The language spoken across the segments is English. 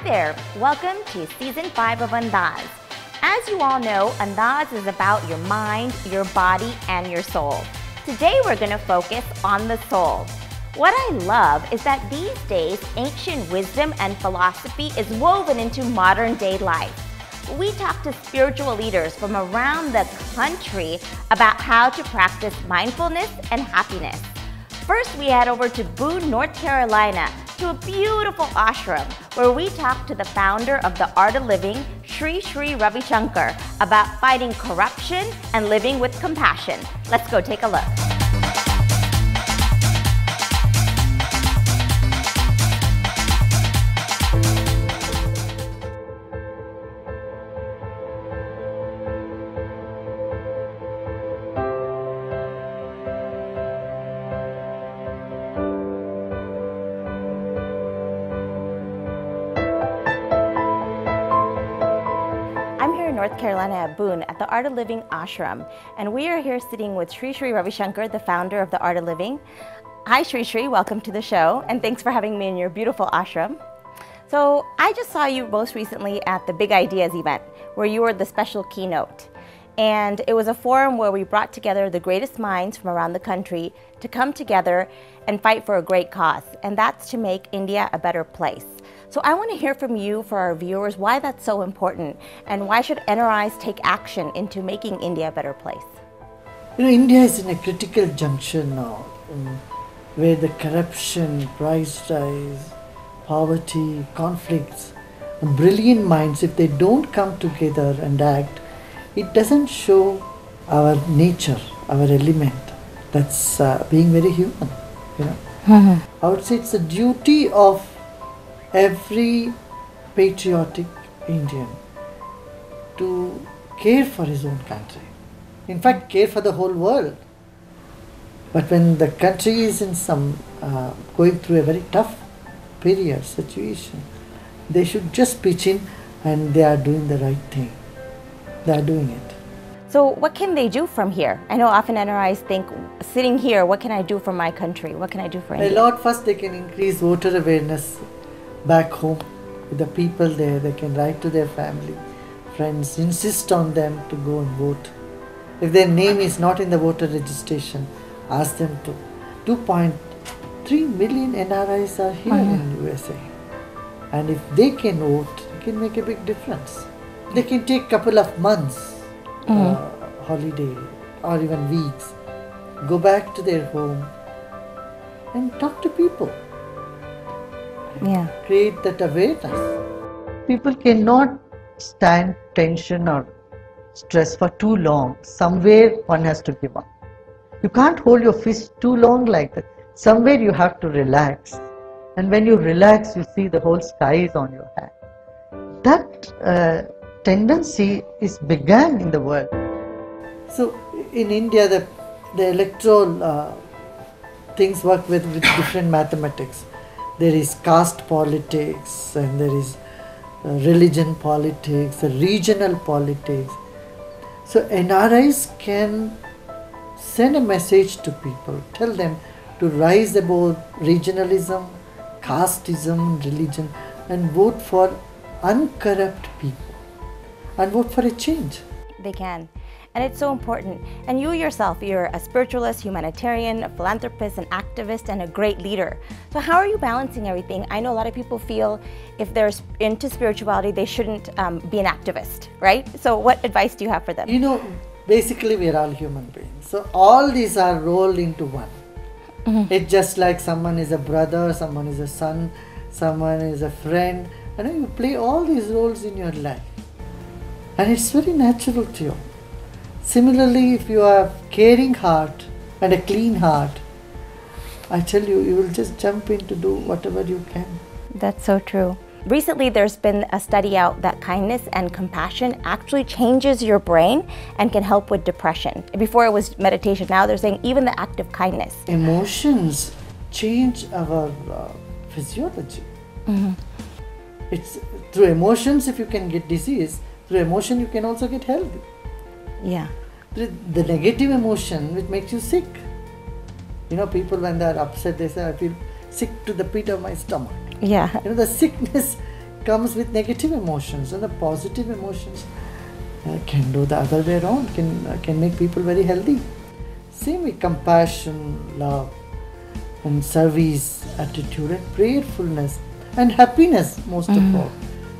there, welcome to Season 5 of Andaaz. As you all know, Andaaz is about your mind, your body, and your soul. Today we're going to focus on the soul. What I love is that these days, ancient wisdom and philosophy is woven into modern day life. We talk to spiritual leaders from around the country about how to practice mindfulness and happiness. First, we head over to Boone, North Carolina, to a beautiful ashram where we talk to the founder of the Art of Living, Sri Sri Ravi Shankar, about fighting corruption and living with compassion. Let's go take a look. North Carolina at Boone at the Art of Living ashram, and we are here sitting with Sri Sri Ravi Shankar, the founder of the Art of Living. Hi Sri Sri, welcome to the show, and thanks for having me in your beautiful ashram. So I just saw you most recently at the Big Ideas event where you were the special keynote, and it was a forum where we brought together the greatest minds from around the country to come together and fight for a great cause, and that's to make India a better place. So I want to hear from you, for our viewers, why that's so important and why should NRIs take action into making India a better place? You know, India is in a critical junction now where the corruption, price rise, poverty, conflicts, and brilliant minds, if they don't come together and act, it doesn't show our nature, our element. That's being very human, you know. I would say it's a duty of every patriotic Indian to care for his own country. In fact, care for the whole world. But when the country is in some going through a very tough period, situation, they should just pitch in, and they are doing the right thing. They are doing it. So what can they do from here? I know often NRIs think, sitting here, what can I do for my country? What can I do for India? A lot. First, they can increase voter awareness back home with the people there. They can write to their family, friends, insist on them to go and vote. If their name is not in the voter registration, ask them to. 2.3 million NRIs are here in USA, and if they can vote, it can make a big difference. They can take a couple of months holiday or even weeks, go back to their home and talk to people. Yeah. Create that awareness. People cannot stand tension or stress for too long. Somewhere one has to give up. You can't hold your fist too long like that. Somewhere you have to relax. And when you relax, you see the whole sky is on your hand. That tendency is began in the world. So in India, the electoral things work with different mathematics. There is caste politics, and there is religion politics, regional politics. So NRIs can send a message to people, tell them to rise above regionalism, casteism, religion, and vote for uncorrupt people, and vote for a change. They can. And it's so important. And you yourself, you're a spiritualist, humanitarian, a philanthropist, an activist, and a great leader. So how are you balancing everything? I know a lot of people feel if they're into spirituality, they shouldn't be an activist, right? So what advice do you have for them? You know, basically we're all human beings. So all these are rolled into one. It's just like someone is a brother, someone is a son, someone is a friend. And you play all these roles in your life. And it's very natural to you. Similarly, if you have a caring heart and a clean heart, I tell you, you will just jump in to do whatever you can. That's so true. Recently, there's been a study out that kindness and compassion actually changes your brain and can help with depression. Before it was meditation, now they're saying even the act of kindness. Emotions change our physiology. It's through emotions, if you can get disease, through emotion you can also get healthy. Yeah. The negative emotion which makes you sick. You know, people when they are upset, they say, I feel sick to the pit of my stomach. Yeah. You know, the sickness comes with negative emotions, and the positive emotions can do the other way around, can make people very healthy. Same with compassion, love, and service attitude, and prayerfulness, and happiness most of all.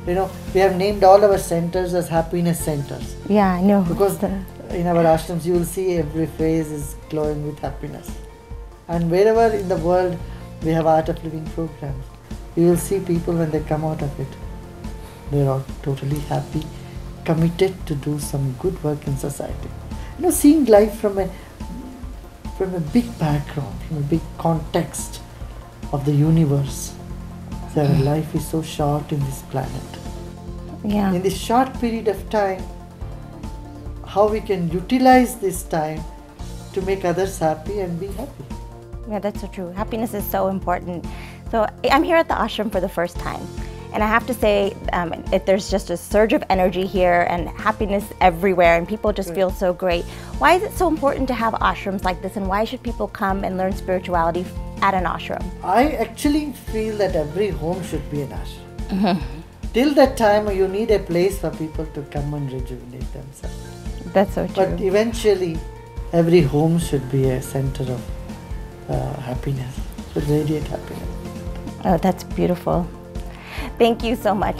You know, we have named all our centers as happiness centers. Yeah, I know. Because in our ashrams you will see every face is glowing with happiness. And wherever in the world we have art of living programs, you will see people when they come out of it, they are totally happy, committed to do some good work in society. You know, seeing life from a big background, from a big context of the universe. So our life is so short in this planet. Yeah. In this short period of time, how we can utilize this time to make others happy and be happy. Yeah, that's so true. Happiness is so important. So I'm here at the ashram for the first time. And I have to say, there's just a surge of energy here and happiness everywhere, and people just feel so great. Why is it so important to have ashrams like this, and why should people come and learn spirituality at an ashram? I actually feel that every home should be an ashram. Till that time, you need a place for people to come and rejuvenate themselves. That's so true. But eventually, every home should be a center of happiness, should radiate happiness. Oh, that's beautiful. Thank you so much.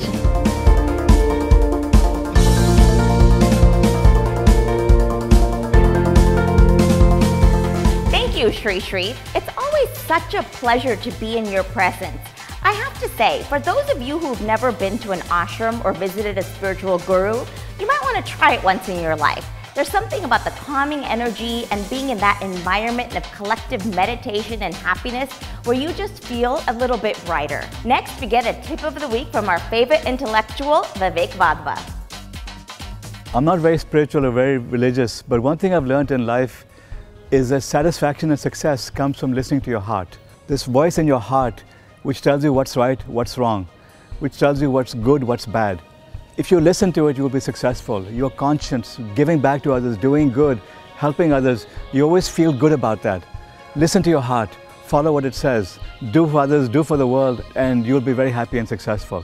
Thank you, Sri Sri. It's always such a pleasure to be in your presence. I have to say, for those of you who've never been to an ashram or visited a spiritual guru, you might want to try it once in your life. There's something about the calming energy and being in that environment of collective meditation and happiness where you just feel a little bit brighter. Next, we get a tip of the week from our favorite intellectual, Vivek Vadva. I'm not very spiritual or very religious, but one thing I've learned in life is that satisfaction and success comes from listening to your heart. This voice in your heart which tells you what's right, what's wrong, which tells you what's good, what's bad. If you listen to it, you will be successful. Your conscience, giving back to others, doing good, helping others, you always feel good about that. Listen to your heart, follow what it says, do for others, do for the world, and you'll be very happy and successful.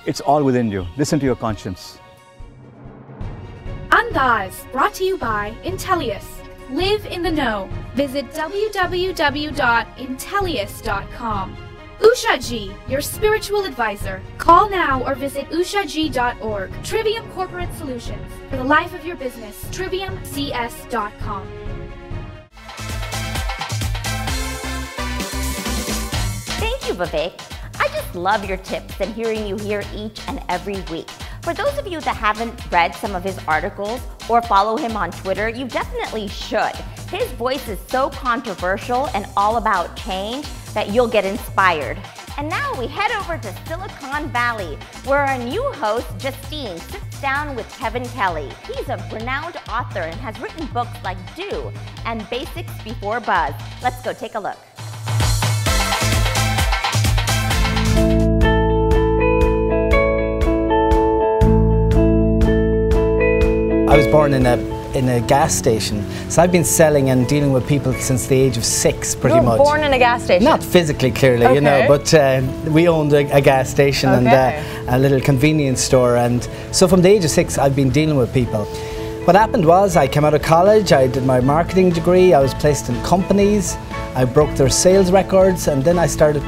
It's all within you. Listen to your conscience. Andaaz, brought to you by Intellius. Live in the know. Visit www.intellius.com. Usha Ji, your spiritual advisor. Call now or visit ushaji.org. Trivium Corporate Solutions. For the life of your business, triviumcs.com. Thank you, Vivek. I just love your tips and hearing you here each and every week. For those of you that haven't read some of his articles or follow him on Twitter, you definitely should. His voice is so controversial and all about change that you'll get inspired. And now we head over to Silicon Valley, where our new host, Justine, sits down with Kevin Kelly. He's a renowned author and has written books like Do and Basics Before Buzz. Let's go take a look. I was born in a gas station, so I've been selling and dealing with people since the age of 6, pretty much. You were born in a gas station? Not physically, clearly, okay. You know, but we owned a gas station and a little convenience store, and so from the age of 6 I've been dealing with people. What happened was I came out of college, I did my marketing degree, I was placed in companies, I broke their sales records, and then I started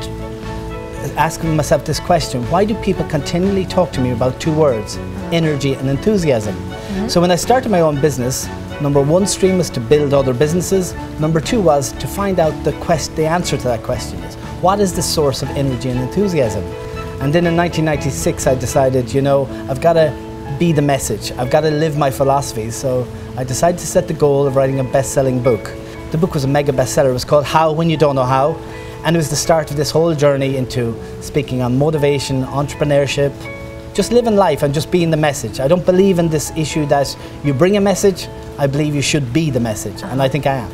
asking myself this question: why do people continually talk to me about two words, energy and enthusiasm? So when I started my own business, number one stream was to build other businesses. Number two was to find out the answer to that question is, what is the source of energy and enthusiasm? And then in 1996 I decided, you know, I've got to be the message. I've got to live my philosophy. So I decided to set the goal of writing a best-selling book. The book was a mega bestseller. It was called How When You Don't Know How. And it was the start of this whole journey into speaking on motivation, entrepreneurship, just living life and just being the message. I don't believe in this issue that you bring a message. I believe you should be the message, and I think I am.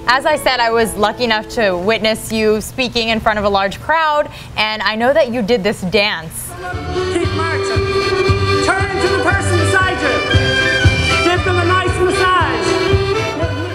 As I said, I was lucky enough to witness you speaking in front of a large crowd, and I know that you did this dance. Keep marching. Turn to the person beside you. Give them a nice massage.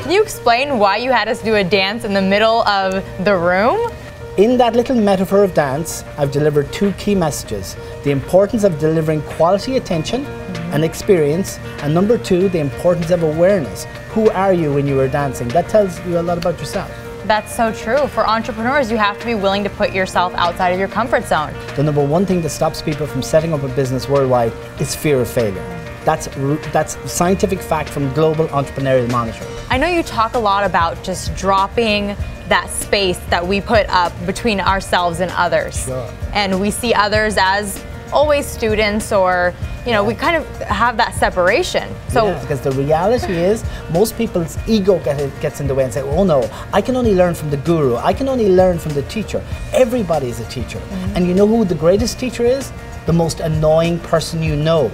Can you explain why you had us do a dance in the middle of the room? In that little metaphor of dance, I've delivered two key messages. The importance of delivering quality attention and experience, and number two, the importance of awareness. Who are you when you are dancing? That tells you a lot about yourself. That's so true. For entrepreneurs, you have to be willing to put yourself outside of your comfort zone. The number one thing that stops people from setting up a business worldwide is fear of failure. That's scientific fact from Global Entrepreneurial Monitoring. I know you talk a lot about just dropping that space that we put up between ourselves and others. Sure. And we see others as always students, or we kind of have that separation. So because the reality is most people's ego gets in the way and say, oh no, I can only learn from the guru, I can only learn from the teacher. Everybody is a teacher. And you know who the greatest teacher is? The most annoying person you know.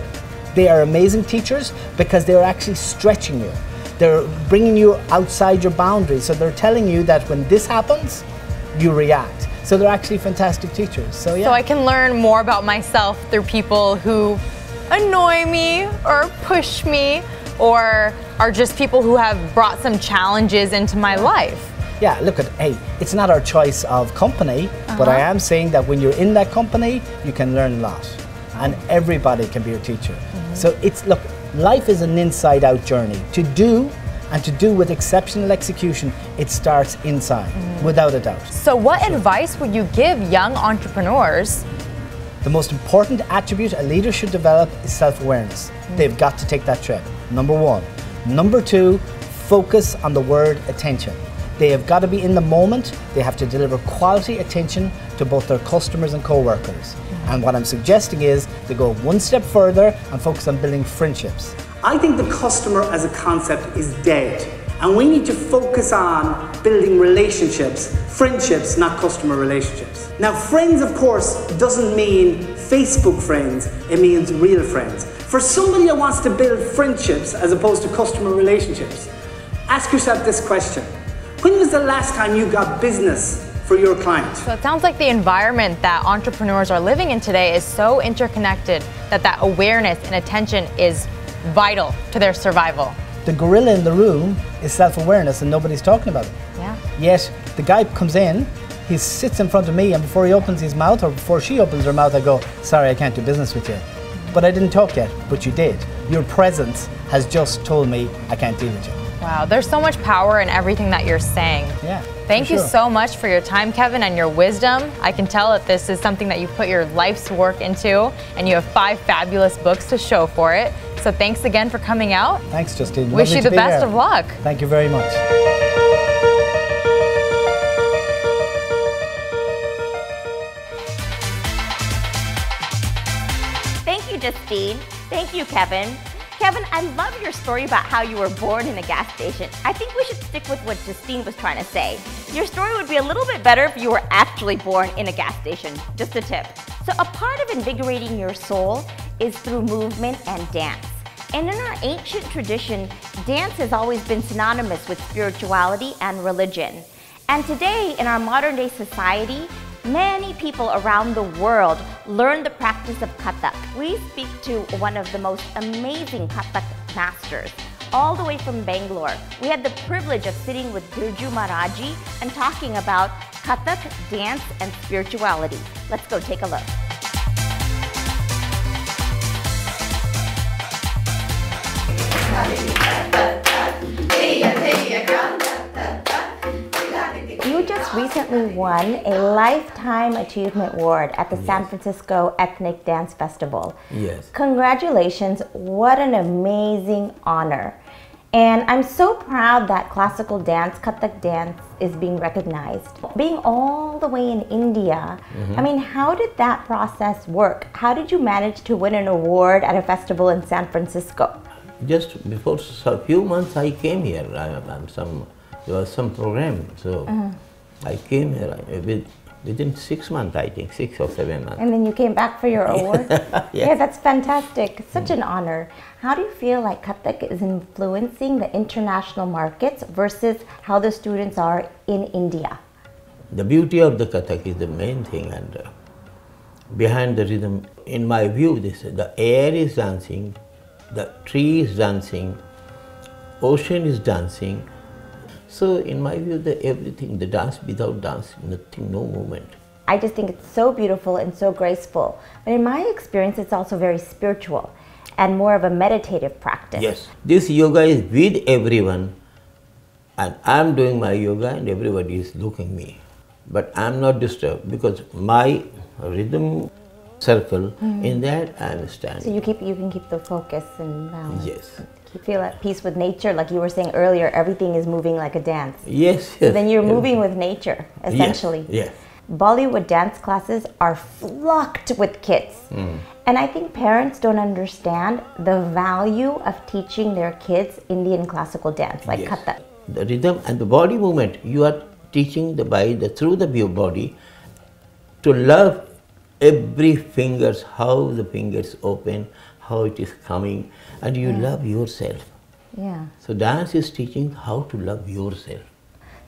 They are amazing teachers because they're actually stretching you. They're bringing you outside your boundaries. So they're telling you that when this happens, you react. So they're actually fantastic teachers. So yeah. So I can learn more about myself through people who annoy me or push me, or are just people who have brought some challenges into my life. Yeah, look hey, it's not our choice of company, but I am saying that when you're in that company, you can learn a lot. And everybody can be your teacher. So look, life is an inside-out journey. To do with exceptional execution, it starts inside, without a doubt. So what advice would you give young entrepreneurs? The most important attribute a leader should develop is self-awareness. They've got to take that trip, number one. Number two, focus on the word attention. They have got to be in the moment. They have to deliver quality attention to both their customers and co-workers. And what I'm suggesting is to go one step further and focus on building friendships. I think the customer as a concept is dead. And we need to focus on building relationships, friendships, not customer relationships. Now, friends, of course, doesn't mean Facebook friends. It means real friends. For somebody that wants to build friendships as opposed to customer relationships, ask yourself this question. When was the last time you got business for your client? So it sounds like the environment that entrepreneurs are living in today is so interconnected that awareness and attention is vital to their survival. The gorilla in the room is self-awareness and nobody's talking about it. Yeah. Yet the guy comes in, he sits in front of me, and before he opens his mouth or before she opens her mouth, I go, sorry, I can't do business with you. But I didn't talk yet, but you did. Your presence has just told me I can't deal with you. Wow, there's so much power in everything that you're saying. Yeah. Thank you so much for your time, Kevin, and your wisdom. I can tell that this is something that you put your life's work into, and you have 5 fabulous books to show for it. So thanks again for coming out. Thanks, Justine. Wish you the best of luck. Thank you very much. Thank you, Justine. Thank you, Kevin. Kevin, I love your story about how you were born in a gas station. I think we should stick with what Justine was trying to say. Your story would be a little bit better if you were actually born in a gas station. Just a tip. So a part of invigorating your soul is through movement and dance. And in our ancient tradition, dance has always been synonymous with spirituality and religion. And today, in our modern day society, many people around the world learn the practice of Kathak. We speak to one of the most amazing Kathak masters, all the way from Bangalore. We had the privilege of sitting with Birju Maharaj and talking about Kathak, dance, and spirituality. Let's go take a look. You just recently won a Lifetime Achievement Award at the San Francisco Ethnic Dance Festival. Yes. Congratulations, what an amazing honor. And I'm so proud that classical dance, Kathak dance, is being recognized. Being all the way in India, I mean, how did that process work? How did you manage to win an award at a festival in San Francisco? Just before a few months I came here. There was some program, so I came here within 6 months, I think, 6 or 7 months. And then you came back for your award? Yes. Yeah, that's fantastic. Such an honor. How do you feel like Kathak is influencing the international markets versus how the students are in India? The beauty of the Kathak is the main thing, and behind the rhythm, in my view, the air is dancing, the tree is dancing, ocean is dancing, So in my view, everything, the dance without dance, nothing, no movement. I just think it's so beautiful and so graceful. But in my experience, it's also very spiritual and more of a meditative practice. Yes, this yoga is with everyone, and I'm doing my yoga and everybody is looking at me. But I'm not disturbed because my rhythm circle, in that I'm standing. So you can keep the focus and balance. Yes. You feel at peace with nature, like you were saying earlier, everything is moving like a dance. Yes, So yes. then you're moving with nature, essentially. Yes, yes. Bollywood dance classes are flocked with kids. And I think parents don't understand the value of teaching their kids Indian classical dance, like Yes. Kathak. The rhythm and the body movement, you are teaching through the body to love every fingers, how the fingers open, how it is coming, and you love yourself. Yeah. So dance is teaching how to love yourself.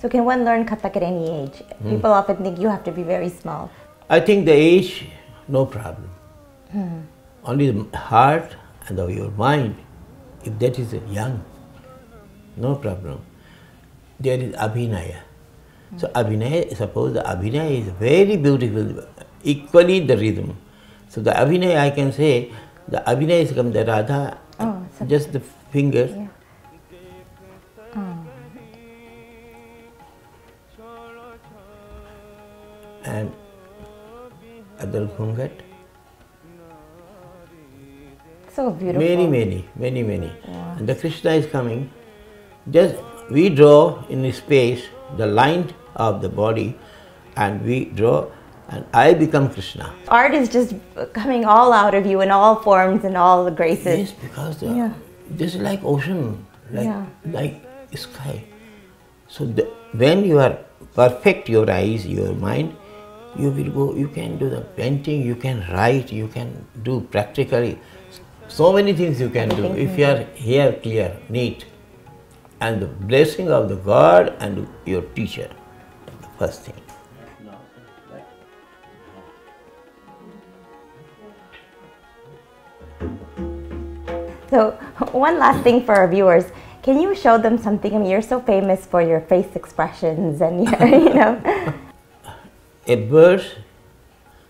So can one learn Kathak at any age? People often think you have to be very small. I think the age, no problem. Only the heart and your mind, if that is young, no problem. There is abhinaya. So abhinaya, suppose the abhinaya is very beautiful, equally the rhythm. So the abhinaya, I can say, the abhinaya is come the Radha, just the fingers. Yeah. And other ghungat. So beautiful. Many. Yeah. And the Krishna is coming. Just we draw in space the line of the body, and we draw, and I become Krishna. Art is just coming all out of you in all forms and all the graces. Yes, because this is like ocean, like sky. So when you are perfect, your eyes, your mind, you will go, you can do the painting, you can write, you can do practically. So many things you can do if you are here clear, neat. And the blessing of the God and your teacher, the first thing. So one last thing for our viewers, can you show them something? I mean, you're so famous for your face expressions and your, A bird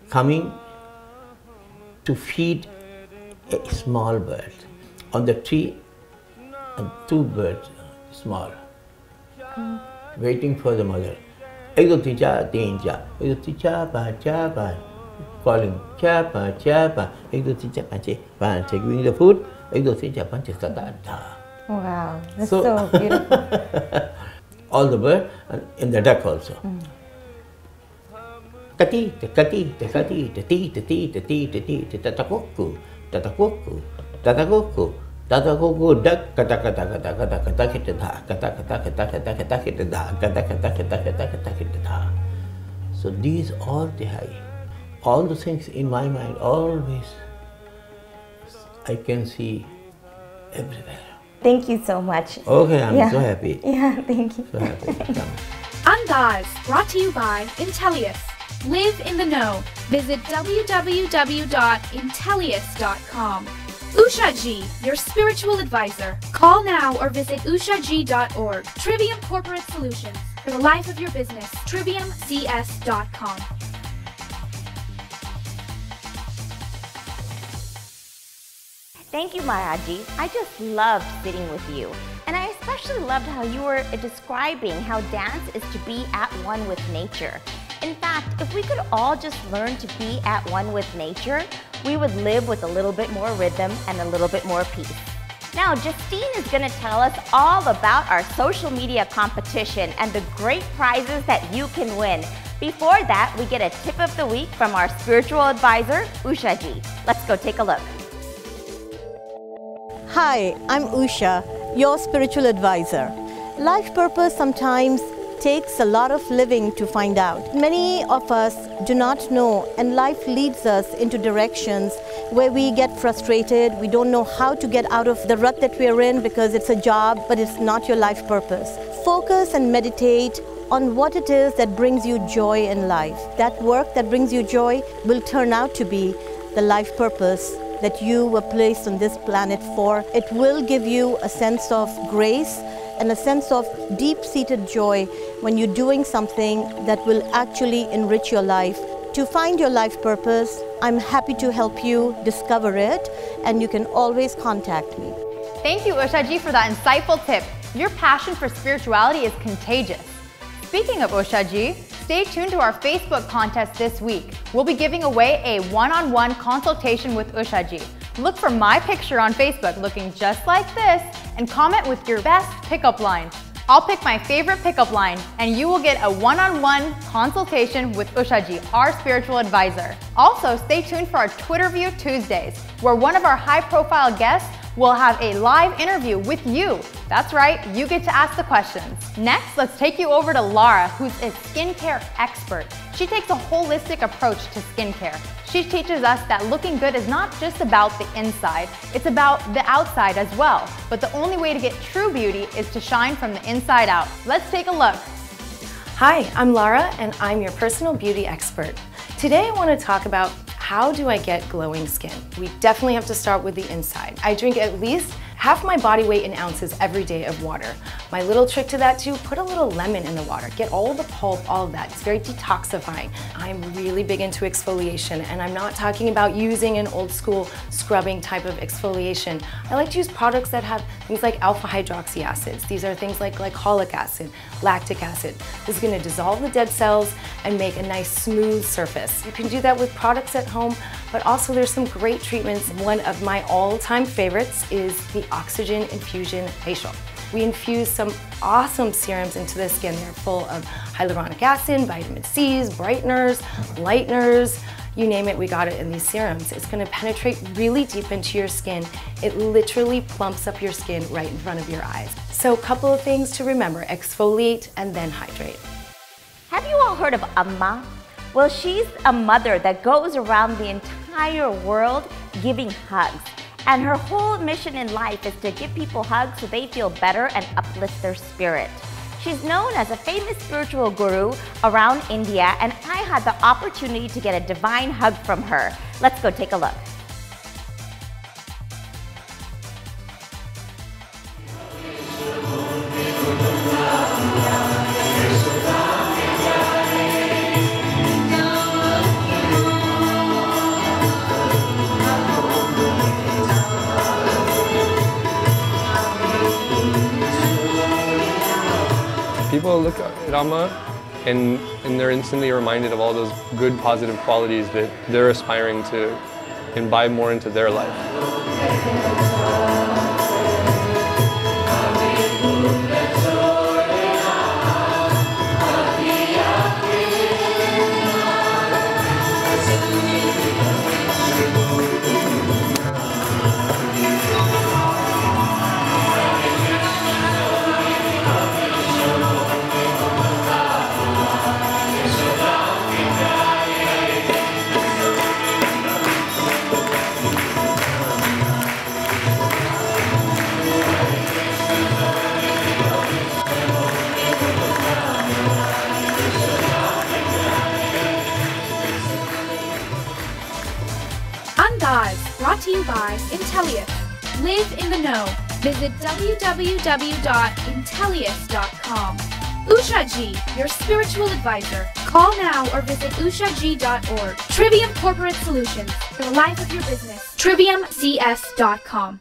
coming to feed a small bird on the tree, and two birds, small, waiting for the mother. Ekdo tincha, tincha, ekdo tincha, pa, calling chapa, chapa, ekdo tincha, panche, panche, giving the food, ekdo tincha, panche, ta. Wow, that's so beautiful. All the bird and in the duck also. Kati, kati, kati, tati, tati, tati, tati, tatakoku, tatakoku, tatakoku, tatakoku, duck, kata kata kata kata kata kita dah, kata kata kata kata kata kita dah, kata kata kata kata kata kita dah. So these all all the things in my mind always I can see everywhere. Thank you so much. Okay, I'm so happy. Yeah, thank you. So happy. Andaaz, brought to you by Intellius. Live in the know. Visit www.intellius.com. Usha Ji, your spiritual advisor. Call now or visit ushaji.org. Trivium Corporate Solutions. For the life of your business, triviumcs.com. Thank you, Maharaji. I just loved sitting with you. And I especially loved how you were describing how dance is to be at one with nature. In fact, if we could all just learn to be at one with nature, we would live with a little bit more rhythm and a little bit more peace. Now, Justine is going to tell us all about our social media competition and the great prizes that you can win. Before that, we get a tip of the week from our spiritual advisor, Usha Ji. Let's go take a look. Hi, I'm Usha, your spiritual advisor. Life purpose sometimes takes a lot of living to find out. Many of us do not know, and life leads us into directions where we get frustrated. We don't know how to get out of the rut that we're in because it's a job, but it's not your life purpose. Focus and meditate on what it is that brings you joy in life. That work that brings you joy will turn out to be the life purpose that you were placed on this planet for. It will give you a sense of grace. and a sense of deep-seated joy when you're doing something that will actually enrich your life. To find your life purpose, I'm happy to help you discover it, and you can always contact me. Thank you, Usha ji, for that insightful tip. Your passion for spirituality is contagious. Speaking of Usha ji, stay tuned to our Facebook contest this week. We'll be giving away a one-on-one consultation with Usha ji. Look for my picture on Facebook looking just like this and comment with your best pickup line. I'll pick my favorite pickup line and you will get a one-on-one consultation with Usha ji, our spiritual advisor. Also, stay tuned for our Twitter View Tuesdays, where one of our high-profile guests will have a live interview with you. That's right, you get to ask the questions. Next, let's take you over to Lara, who's a skincare expert. She takes a holistic approach to skincare. She teaches us that looking good is not just about the inside, it's about the outside as well. But the only way to get true beauty is to shine from the inside out. Let's take a look. Hi, I'm Lara and I'm your personal beauty expert. Today I want to talk about how do I get glowing skin? We definitely have to start with the inside. I drink at least half my body weight in ounces every day of water. My little trick to that too, put a little lemon in the water. Get all the pulp, all of that. It's very detoxifying. I'm really big into exfoliation, and I'm not talking about using an old school scrubbing type of exfoliation. I like to use products that have things like alpha hydroxy acids. These are things like glycolic acid, lactic acid. This is gonna dissolve the dead cells and make a nice smooth surface. You can do that with products at home, but also there's some great treatments. One of my all-time favorites is the Oxygen Infusion Facial. We infuse some awesome serums into the skin. They're full of hyaluronic acid, vitamin C's, brighteners, lighteners, you name it, we got it in these serums. It's gonna penetrate really deep into your skin. It literally plumps up your skin right in front of your eyes. So a couple of things to remember, exfoliate and then hydrate. Have you all heard of Amma? Well, she's a mother that goes around the entire world giving hugs. And her whole mission in life is to give people hugs so they feel better and uplift their spirit. She's known as a famous spiritual guru around India, and I had the opportunity to get a divine hug from her. Let's go take a look. People look at Amma and they're instantly reminded of all those good, positive qualities that they're aspiring to imbibe more into their life. Andaaz, brought to you by Intellius. Live in the know. Visit www.intellius.com. Usha ji, your spiritual advisor. Call now or visit ushaji.org. Trivium Corporate Solutions, for the life of your business. triviumcs.com.